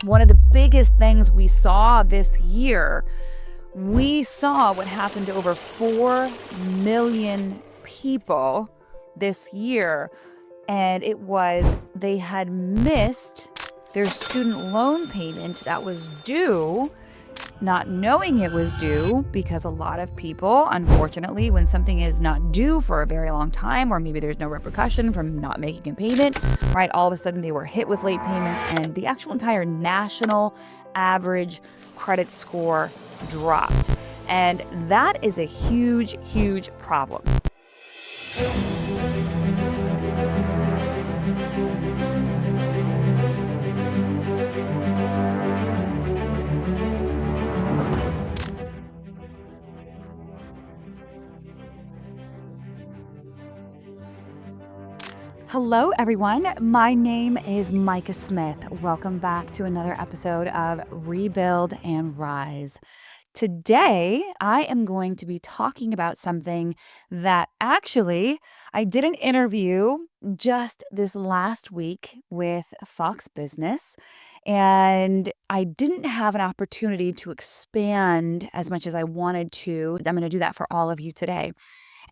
One of the biggest things we saw this year, we saw what happened to over 4 million people this year. And it was they had missed their student loan payment that was due, not knowing it was due, because a lot of people, unfortunately, when something is not due for a very long time, or maybe there's no repercussion from not making a payment, right? All of a sudden they were hit with late payments and the actual entire national average credit score dropped. And that is a huge, huge problem. Hello, everyone. My name is Micah Smith. Welcome back to another episode of Rebuild and Rise. Today, I am going to be talking about something that actually I did an interview just this last week with Fox Business, and I didn't have an opportunity to expand as much as I wanted to. I'm going to do that for all of you today.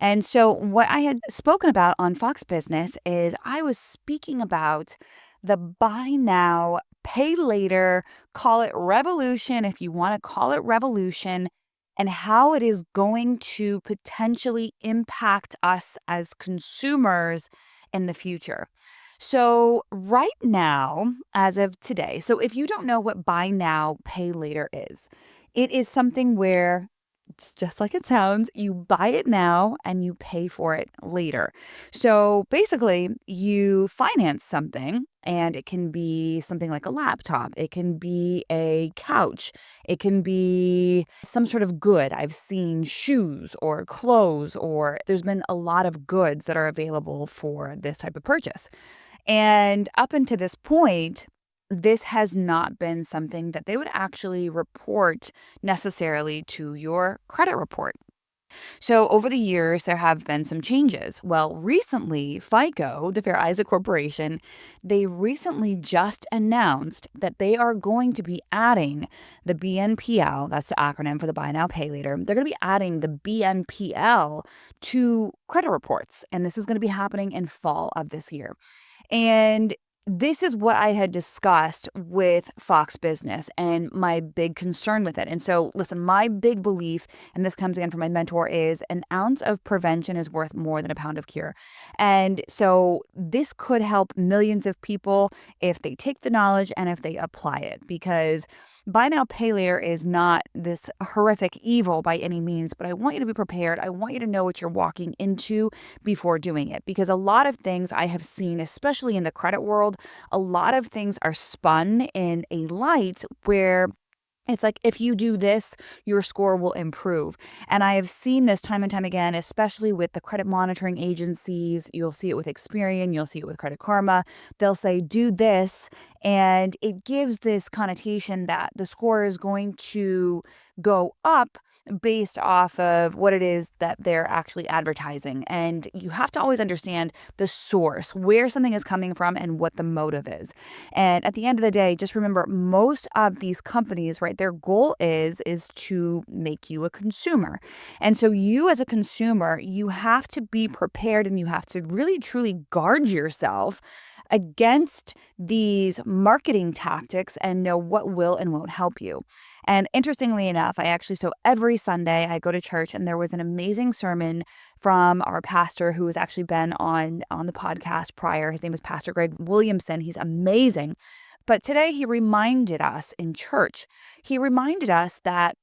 And so, what I had spoken about on Fox Business is I was speaking about the buy now, pay later, call it revolution if you want to call it revolution, and how it is going to potentially impact us as consumers in the future. So, right now, as of today, so if you don't know what buy now, pay later is, it is something where it's just like it sounds. You buy it now and you pay for it later. So basically, you finance something, and it can be something like a laptop, it can be a couch, it can be some sort of good. I've seen shoes or clothes, or there's been a lot of goods that are available for this type of purchase. And up until this point, this has not been something that they would actually report necessarily to your credit report. So over the years, there have been some changes. Well, recently, FICO, the Fair Isaac Corporation, they recently just announced that they are going to be adding the BNPL, that's the acronym for the Buy Now Pay Later. They're going to be adding the BNPL to credit reports, and this is going to be happening in fall of this year. And this is what I had discussed with Fox Business and my big concern with it. And so, listen, my big belief, and this comes again from my mentor, is an ounce of prevention is worth more than a pound of cure. And so, this could help millions of people if they take the knowledge and if they apply it, because buy now, pay later is not this horrific evil by any means, but I want you to be prepared. I want you to know what you're walking into before doing it, because a lot of things I have seen, especially in the credit world, a lot of things are spun in a light where it's like, if you do this, your score will improve. And I have seen this time and time again, especially with the credit monitoring agencies. You'll see it with Experian, you'll see it with Credit Karma. They'll say, do this, and it gives this connotation that the score is going to go up based off of what it is that they're actually advertising. And you have to always understand the source, where something is coming from and what the motive is. And at the end of the day, just remember, most of these companies, right, their goal is to make you a consumer. And so you as a consumer, you have to be prepared, and you have to really truly guard yourself against these marketing tactics and know what will and won't help you. And interestingly enough, so every Sunday I go to church, and there was an amazing sermon from our pastor who has actually been on the podcast prior. His name is Pastor Greg Williamson. He's amazing. But today he reminded us in church, he reminded us that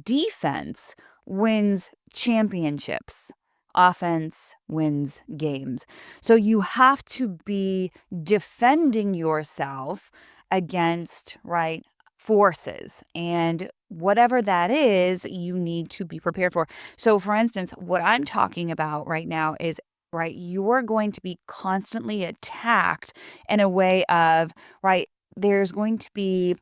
defense wins championships. Offense wins games. So you have to be defending yourself against, right, forces. And whatever that is, you need to be prepared for. So, for instance, what I'm talking about right now is, right, you're going to be constantly attacked in a way of, right, there's going to be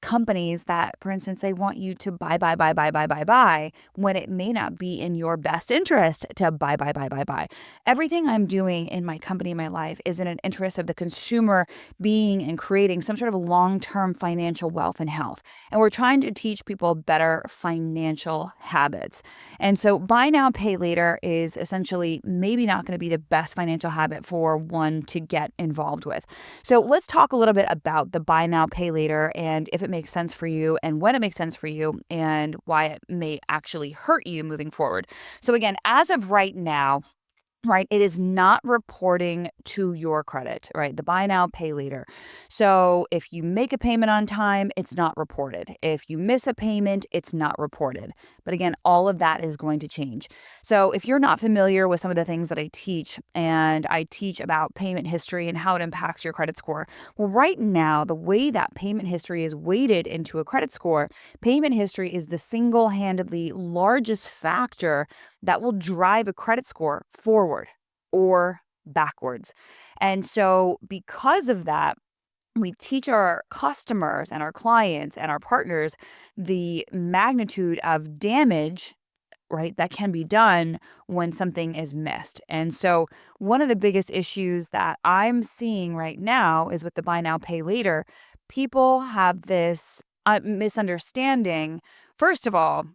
companies that, for instance, they want you to buy, buy, buy, buy, buy, buy, buy, when it may not be in your best interest to buy, buy, buy, buy, buy. Everything I'm doing in my company, in my life, is in an interest of the consumer being and creating some sort of long-term financial wealth and health. And we're trying to teach people better financial habits. And so buy now, pay later is essentially maybe not going to be the best financial habit for one to get involved with. So let's talk a little bit about the buy now, pay later, and if it makes sense for you and when it makes sense for you and why it may actually hurt you moving forward. So again, as of right now, right, it is not reporting to your credit, right? The buy now, pay later. So if you make a payment on time, it's not reported. If you miss a payment, it's not reported. But again, all of that is going to change. So if you're not familiar with some of the things that I teach, and I teach about payment history and how it impacts your credit score, well, right now, the way that payment history is weighted into a credit score, payment history is the single-handedly largest factor that will drive a credit score forward or backwards. And so, because of that, we teach our customers and our clients and our partners the magnitude of damage, right, that can be done when something is missed. And so, one of the biggest issues that I'm seeing right now is with the buy now, pay later. People have this misunderstanding, first of all,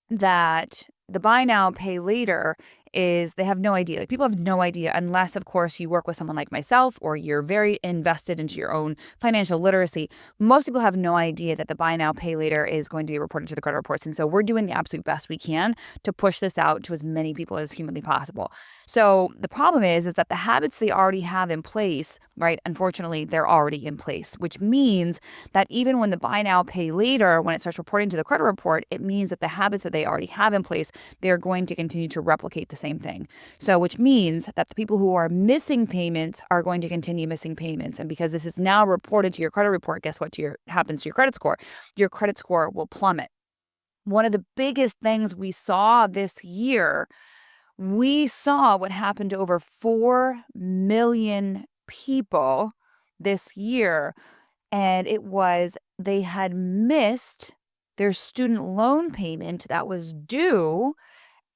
that the buy now, pay later is they have no idea. Like, people have no idea unless, of course, you work with someone like myself or you're very invested into your own financial literacy. Most people have no idea that the buy now, pay later is going to be reported to the credit reports. And so we're doing the absolute best we can to push this out to as many people as humanly possible. So the problem is that the habits they already have in place, right? Unfortunately, they're already in place, which means that even when the buy now, pay later, when it starts reporting to the credit report, it means that the habits that they already have in place, they're going to continue to replicate the same thing. So, which means that the people who are missing payments are going to continue missing payments. And because this is now reported to your credit report, guess what happens to your credit score? Your credit score will plummet. One of the biggest things we saw this year, we saw what happened to over 4 million people this year, and it was they had missed their student loan payment that was due,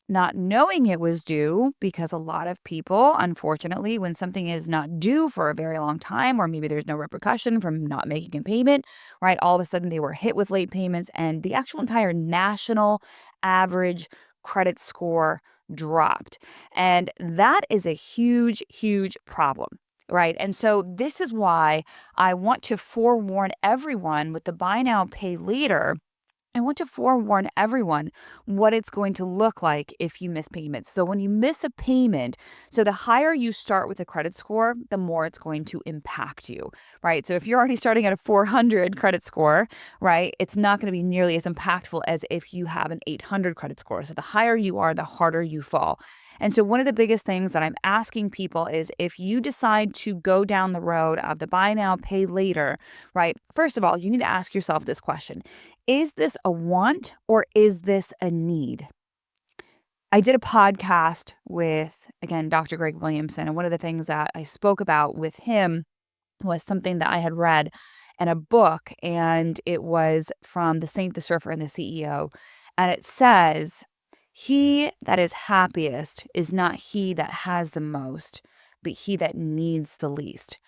not knowing it was due, because a lot of people, unfortunately, when something is not due for a very long time, or maybe there's no repercussion from not making a payment, right? All of a sudden they were hit with late payments, and the actual entire national average credit score dropped. And that is a huge, huge problem. Right. And so this is why I want to forewarn everyone with the buy now, pay later. I want to forewarn everyone what it's going to look like if you miss payments. So when you miss a payment, so the higher you start with a credit score, the more it's going to impact you, right? So if you're already starting at a 400 credit score, right, it's not going to be nearly as impactful as if you have an 800 credit score. So the higher you are, the harder you fall. And so one of the biggest things that I'm asking people is, if you decide to go down the road of the buy now, pay later, right? First of all, you need to ask yourself this question: is this a want or is this a need? I did a podcast with, again, Dr. Greg Williamson, and one of the things that I spoke about with him was something that I had read in a book, and it was from The Saint, the Surfer, and the CEO. And it says, "He that is happiest is not he that has the most, but he that needs the least."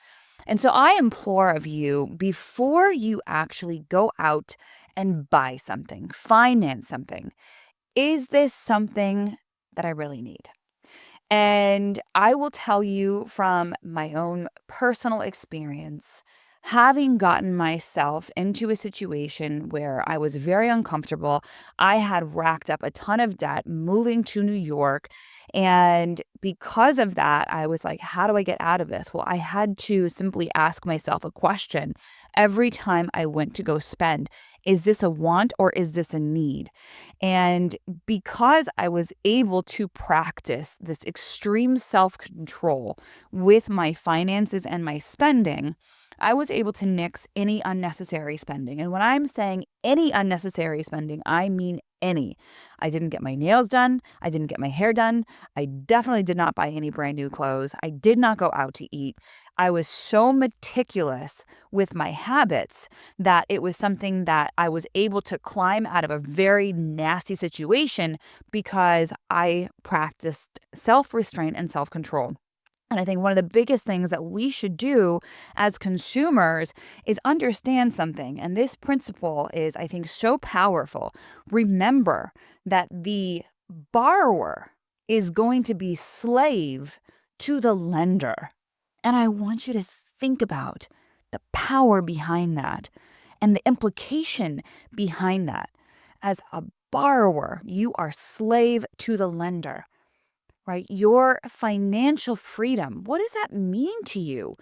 And so I implore of you, before you actually go out and buy something, finance something, is this something that I really need? And I will tell you from my own personal experience, having gotten myself into a situation where I was very uncomfortable. I had racked up a ton of debt moving to New York. And because of that, I was like, how do I get out of this? Well, I had to simply ask myself a question every time I went to go spend. Is this a want or is this a need? And because I was able to practice this extreme self-control with my finances and my spending, I was able to nix any unnecessary spending. And when I'm saying any unnecessary spending, I mean any. I didn't get my nails done. I didn't get my hair done. I definitely did not buy any brand new clothes. I did not go out to eat. I was so meticulous with my habits that it was something that I was able to climb out of a very nasty situation because I practiced self restraint and self control. And I think one of the biggest things that we should do as consumers is understand something. And this principle is, I think, so powerful. Remember that the borrower is going to be slave to the lender. And I want you to think about the power behind that and the implication behind that. As a borrower, you are slave to the lender, right? Your financial freedom. What does that mean to you?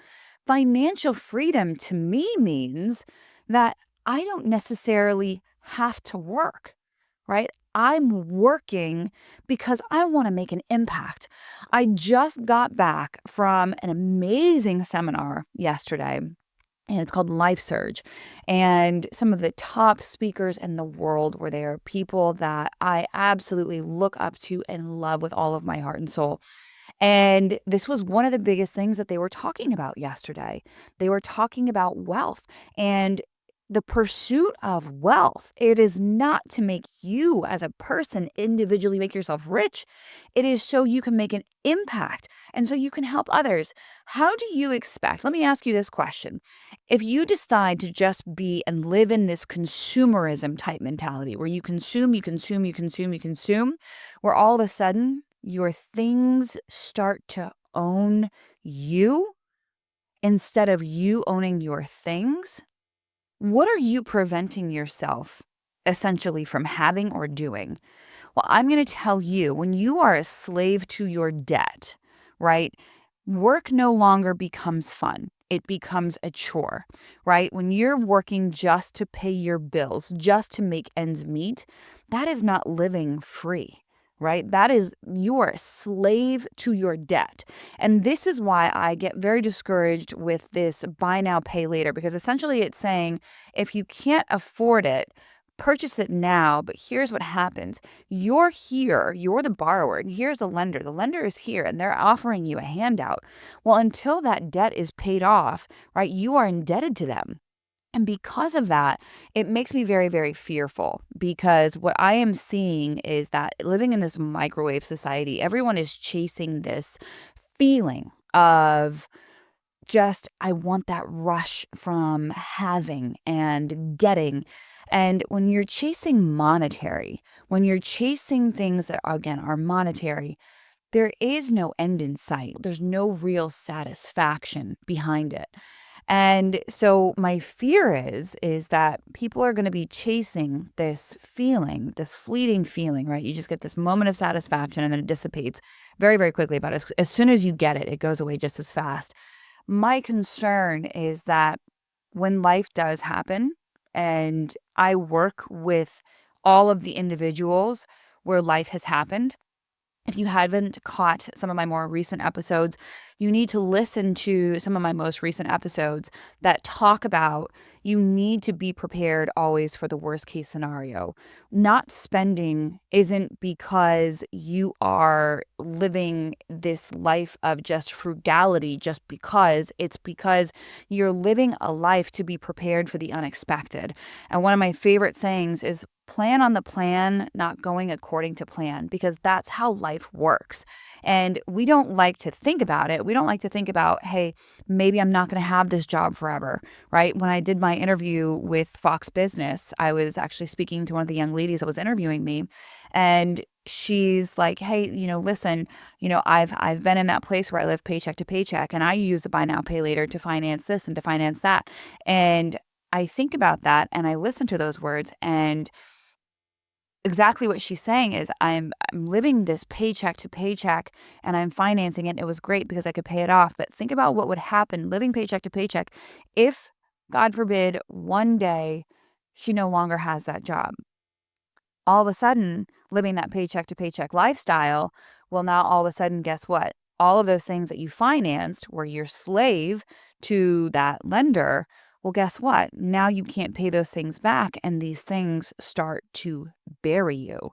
Financial freedom to me means that I don't necessarily have to work, right? I'm working because I want to make an impact. I just got back from an amazing seminar yesterday, and it's called Life Surge. And some of the top speakers in the world were there, people that I absolutely look up to and love with all of my heart and soul. And this was one of the biggest things that they were talking about yesterday. They were talking about wealth and the pursuit of wealth. It is not to make you as a person individually make yourself rich. It is so you can make an impact and so you can help others. How do you expect? Let me ask you this question. If you decide to just be and live in this consumerism type mentality where you consume, you consume, you consume, you consume, where all of a sudden your things start to own you instead of you owning your things, what are you preventing yourself essentially from having or doing? Well, I'm going to tell you, when you are a slave to your debt, right? Work no longer becomes fun. It becomes a chore, right? When you're working just to pay your bills, just to make ends meet, that is not living free, right? That is, you are a slave to your debt. And this is why I get very discouraged with this buy now, pay later, because essentially it's saying if you can't afford it, purchase it now. But here's what happens. You're here, you're the borrower, and here's the lender. The lender is here and they're offering you a handout. Well, until that debt is paid off, right, you are indebted to them. And because of that, it makes me very, very fearful because what I am seeing is that living in this microwave society, everyone is chasing this feeling of just, I want that rush from having and getting. And when you're chasing monetary, when you're chasing things that, again, are monetary, there is no end in sight. There's no real satisfaction behind it. And so my fear is that people are going to be chasing this feeling, this fleeting feeling, right? You just get this moment of satisfaction and then it dissipates very, very quickly. But as soon as you get it, it goes away just as fast. My concern is that when life does happen, and I work with all of the individuals where life has happened, if you haven't caught some of my more recent episodes, you need to listen to some of my most recent episodes that talk about you need to be prepared always for the worst case scenario. Not spending isn't because you are living this life of just frugality, just because it's because you're living a life to be prepared for the unexpected. And one of my favorite sayings is plan on the plan, not going according to plan, because that's how life works. And we don't like to think about it. We don't like to think about, hey, maybe I'm not going to have this job forever, right? When I did my interview with Fox Business, I was actually speaking to one of the young ladies that was interviewing me, and she's like, hey, listen, I've been in that place where I live paycheck to paycheck, and I use the buy now, pay later to finance this and to finance that. And I think about that and I listen to those words, and exactly what she's saying is I'm living this paycheck to paycheck and I'm financing it. It was great because I could pay it off. But think about what would happen living paycheck to paycheck if, God forbid, one day she no longer has that job. All of a sudden, living that paycheck to paycheck lifestyle, well, now all of a sudden, guess what? All of those things that you financed where you're slave to that lender, Well, guess what? Now you can't pay those things back, and these things start to bury you.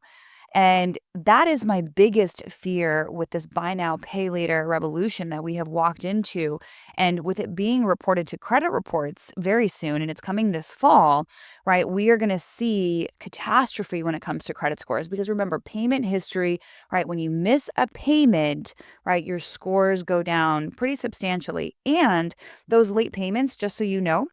And that is my biggest fear with this buy now, pay later revolution that we have walked into. And with it being reported to credit reports very soon, and it's coming this fall, right? We are going to see catastrophe when it comes to credit scores. Because remember, payment history, right? When you miss a payment, right, your scores go down pretty substantially. And those late payments, just so you know,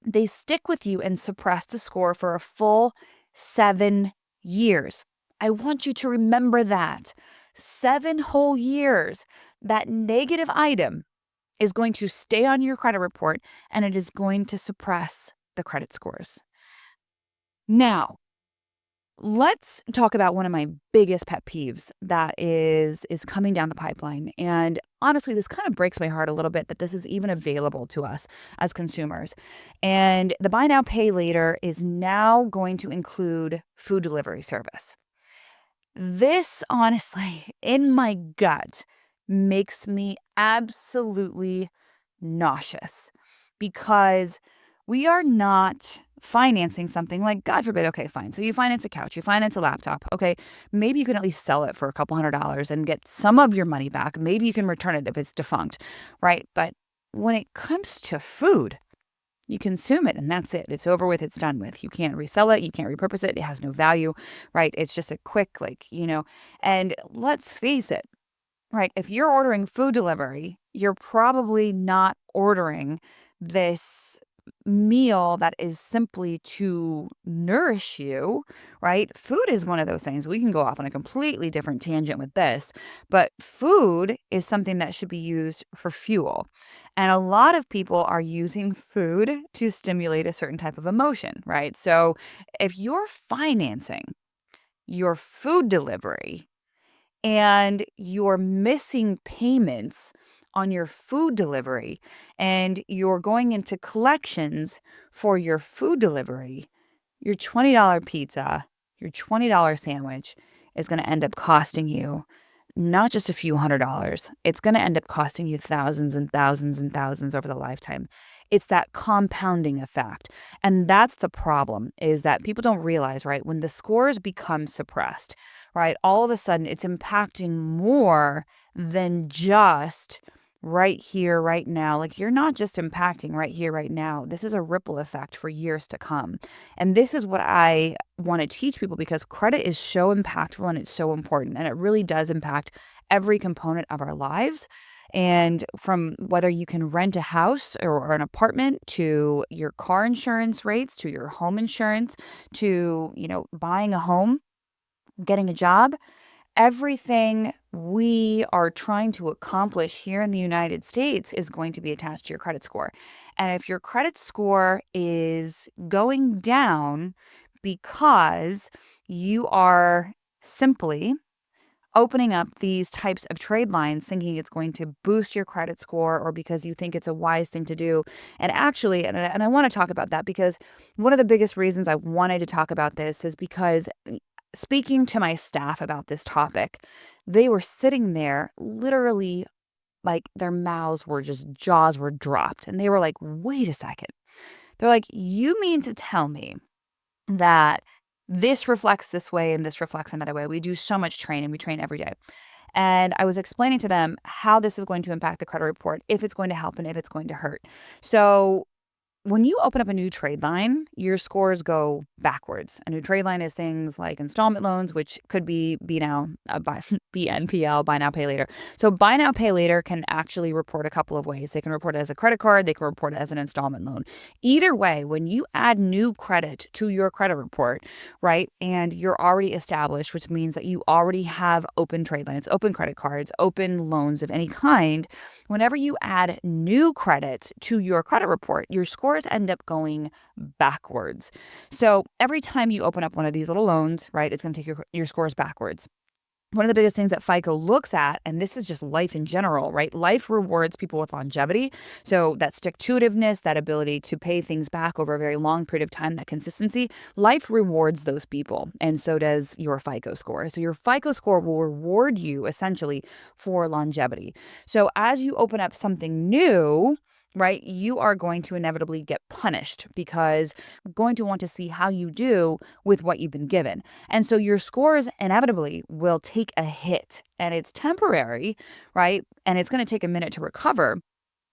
they stick with you and suppress the score for a full 7 years. I want you to remember that. 7 whole years. That negative item is going to stay on your credit report and it is going to suppress the credit scores. Now, let's talk about one of my biggest pet peeves that is coming down the pipeline. And honestly, this kind of breaks my heart a little bit that this is even available to us as consumers. And the buy now, pay later is now going to include food delivery service. This honestly, in my gut, makes me absolutely nauseous because we are not financing something like, God forbid, okay, fine. So you finance a couch, you finance a laptop. Okay, maybe you can at least sell it for a couple $100s and get some of your money back. Maybe you can return it if it's defunct, right? But when it comes to food, you consume it and that's it. It's over with. It's done with. You can't resell it. You can't repurpose it. It has no value, right? It's just a quick, and let's face it, right? If you're ordering food delivery, you're probably not ordering this meal that is simply to nourish you, right? Food is one of those things. We can go off on a completely different tangent with this, but food is something that should be used for fuel. And a lot of people are using food to stimulate a certain type of emotion, right? So if you're financing your food delivery, and you're missing payments on your food delivery and you're going into collections for your food delivery, your $20 pizza, your $20 sandwich is going to end up costing you not just a few $100s. It's going to end up costing you thousands and thousands and thousands over the lifetime. It's that compounding effect. And that's the problem, is that people don't realize, right? When the scores become suppressed, right, all of a sudden it's impacting more than just right here, right now. Like, you're not just impacting right here, right now. This is a ripple effect for years to come. And this is what I want to teach people, because credit is so impactful and it's so important. And it really does impact every component of our lives. And from whether you can rent a house or an apartment, to your car insurance rates, to your home insurance, to, buying a home, getting a job, everything we are trying to accomplish here in the United States is going to be attached to your credit score. And if your credit score is going down because you are simply opening up these types of trade lines thinking it's going to boost your credit score, or because you think it's a wise thing to do. And actually, and I want to talk about that, because one of the biggest reasons I wanted to talk about this is because speaking to my staff about this topic, they were sitting there literally like their jaws were dropped. And they were like, wait a second. They're like, you mean to tell me that this reflects this way and this reflects another way? We do so much training. We train every day. And I was explaining to them how this is going to impact the credit report, if it's going to help and if it's going to hurt. So when you open up a new trade line, your scores go backwards. A new trade line is things like installment loans, which could be BNPL, buy now, pay later. So buy now, pay later can actually report a couple of ways. They can report it as a credit card. They can report it as an installment loan. Either way, when you add new credit to your credit report, right, and you're already established, which means that you already have open trade lines, open credit cards, open loans of any kind, whenever you add new credit to your credit report, your scores end up going backwards. So every time you open up one of these little loans, right, it's going to take your scores backwards. One of the biggest things that FICO looks at, and this is just life in general, right? Life rewards people with longevity. So that stick-to-itiveness, that ability to pay things back over a very long period of time, that consistency, life rewards those people. And so does your FICO score. So your FICO score will reward you essentially for longevity. So as you open up something new, right? You are going to inevitably get punished because you're going to want to see how you do with what you've been given. And so your scores inevitably will take a hit and it's temporary, right? And it's going to take a minute to recover.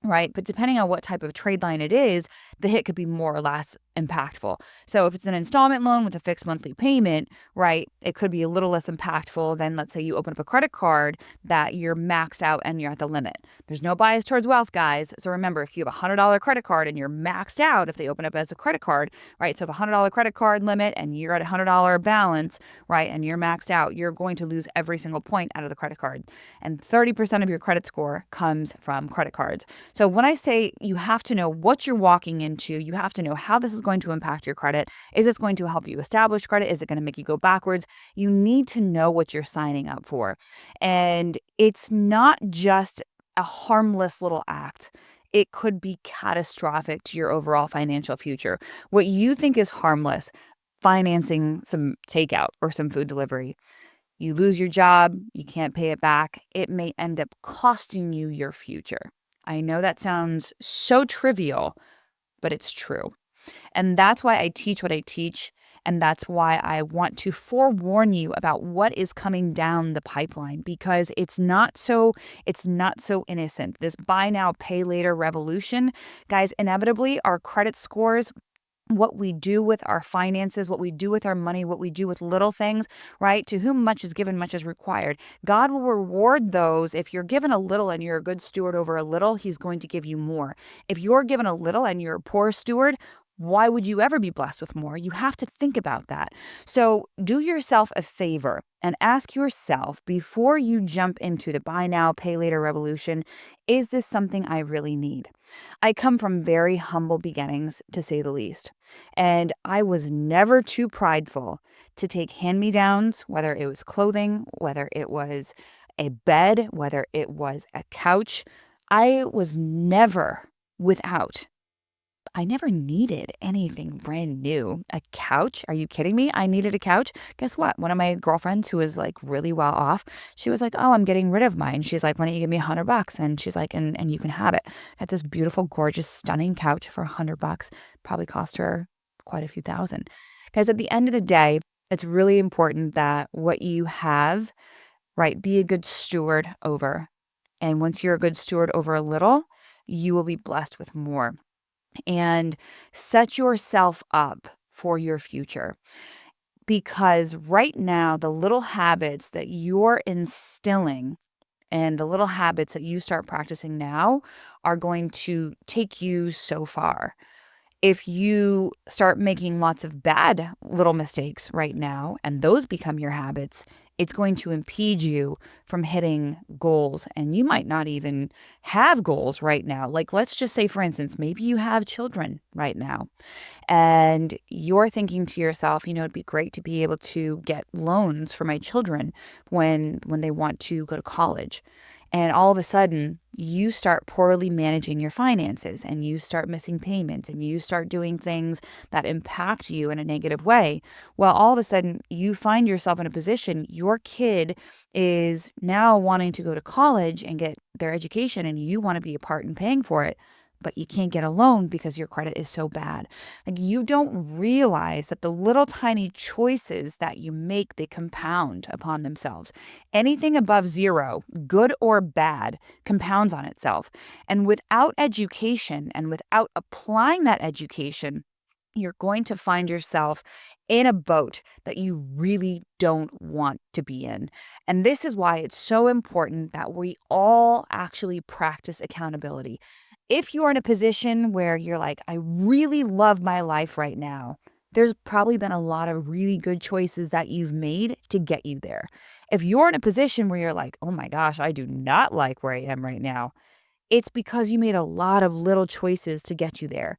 Right. But depending on what type of trade line it is, the hit could be more or less impactful. So if it's an installment loan with a fixed monthly payment, right, it could be a little less impactful than, let's say, you open up a credit card that you're maxed out and you're at the limit. There's no bias towards wealth, guys. So remember, if you have a $100 credit card and you're maxed out, if they open up as a credit card, right, so if a $100 credit card limit and you're at a $100 balance, right, and you're maxed out, you're going to lose every single point out of the credit card. And 30% of your credit score comes from credit cards. So when I say you have to know what you're walking into, you have to know how this is going to impact your credit. Is this going to help you establish credit? Is it going to make you go backwards? You need to know what you're signing up for. And it's not just a harmless little act. It could be catastrophic to your overall financial future. What you think is harmless, financing some takeout or some food delivery, you lose your job, you can't pay it back. It may end up costing you your future. I know that sounds so trivial, but it's true. And that's why I teach what I teach. And that's why I want to forewarn you about what is coming down the pipeline because it's not so innocent. This buy now, pay later revolution, guys, inevitably our credit scores, what we do with our finances, what we do with our money, what we do with little things, right? To whom much is given, much is required. God will reward those. If you're given a little and you're a good steward over a little, he's going to give you more. If you're given a little and you're a poor steward, why would you ever be blessed with more? You have to think about that. So do yourself a favor and ask yourself before you jump into the buy now, pay later revolution, is this something I really need? I come from very humble beginnings, to say the least. And I was never too prideful to take hand me downs, whether it was clothing, whether it was a bed, whether it was a couch. I was never without. I never needed anything brand new. A couch? Are you kidding me? I needed a couch. Guess what? One of my girlfriends who was like really well off, she was like, "Oh, I'm getting rid of mine." She's like, "Why don't you give me $100?" And she's like, "And you can have it." I had this beautiful, gorgeous, stunning couch for $100. Probably cost her quite a few thousand. Because at the end of the day, it's really important that what you have, right, be a good steward over. And once you're a good steward over a little, you will be blessed with more and set yourself up for your future. Because right now, the little habits that you're instilling and the little habits that you start practicing now are going to take you so far. If you start making lots of bad little mistakes right now and those become your habits, it's going to impede you from hitting goals. And you might not even have goals right now. Like, let's just say, for instance, maybe you have children right now and you're thinking to yourself, it'd be great to be able to get loans for my children when they want to go to college. And all of a sudden, you start poorly managing your finances and you start missing payments and you start doing things that impact you in a negative way. Well, all of a sudden, you find yourself in a position, your kid is now wanting to go to college and get their education, and you want to be a part in paying for it, but you can't get a loan because your credit is so bad. Like, you don't realize that the little tiny choices that you make, they compound upon themselves. Anything above zero, good or bad, compounds on itself. And without education and without applying that education, you're going to find yourself in a boat that you really don't want to be in. And this is why it's so important that we all actually practice accountability. If you're in a position where you're like, I really love my life right now, there's probably been a lot of really good choices that you've made to get you there. If you're in a position where you're like, oh my gosh, I do not like where I am right now, it's because you made a lot of little choices to get you there.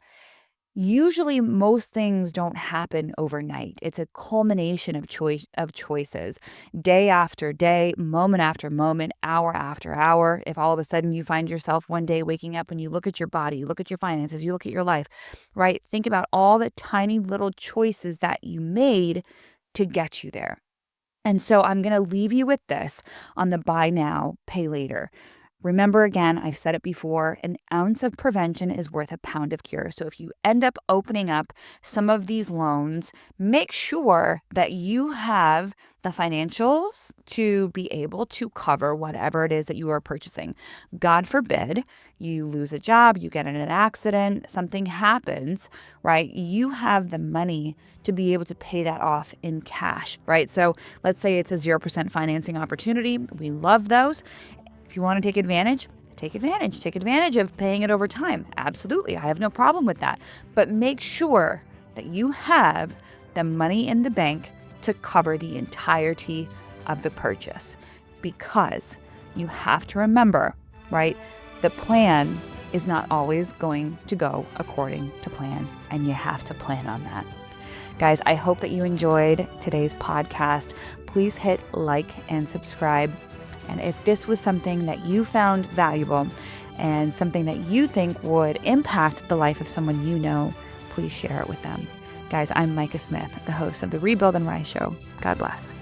Usually, most things don't happen overnight. It's a culmination of choices, day after day, moment after moment, hour after hour. If all of a sudden you find yourself one day waking up and you look at your body, you look at your finances, you look at your life, right? Think about all the tiny little choices that you made to get you there. And so I'm going to leave you with this on the buy now, pay later. Remember, again, I've said it before, an ounce of prevention is worth a pound of cure. So if you end up opening up some of these loans, make sure that you have the financials to be able to cover whatever it is that you are purchasing. God forbid you lose a job, you get in an accident, something happens, right? You have the money to be able to pay that off in cash, right? So let's say it's a 0% financing opportunity. We love those. If you want to take advantage, take advantage. Take advantage of paying it over time. Absolutely. I have no problem with that. But make sure that you have the money in the bank to cover the entirety of the purchase, because you have to remember, right? The plan is not always going to go according to plan, and you have to plan on that. Guys, I hope that you enjoyed today's podcast. Please hit like and subscribe. And if this was something that you found valuable and something that you think would impact the life of someone you know, please share it with them. Guys, I'm Micah Smith, the host of the Rebuild and Rise Show. God bless.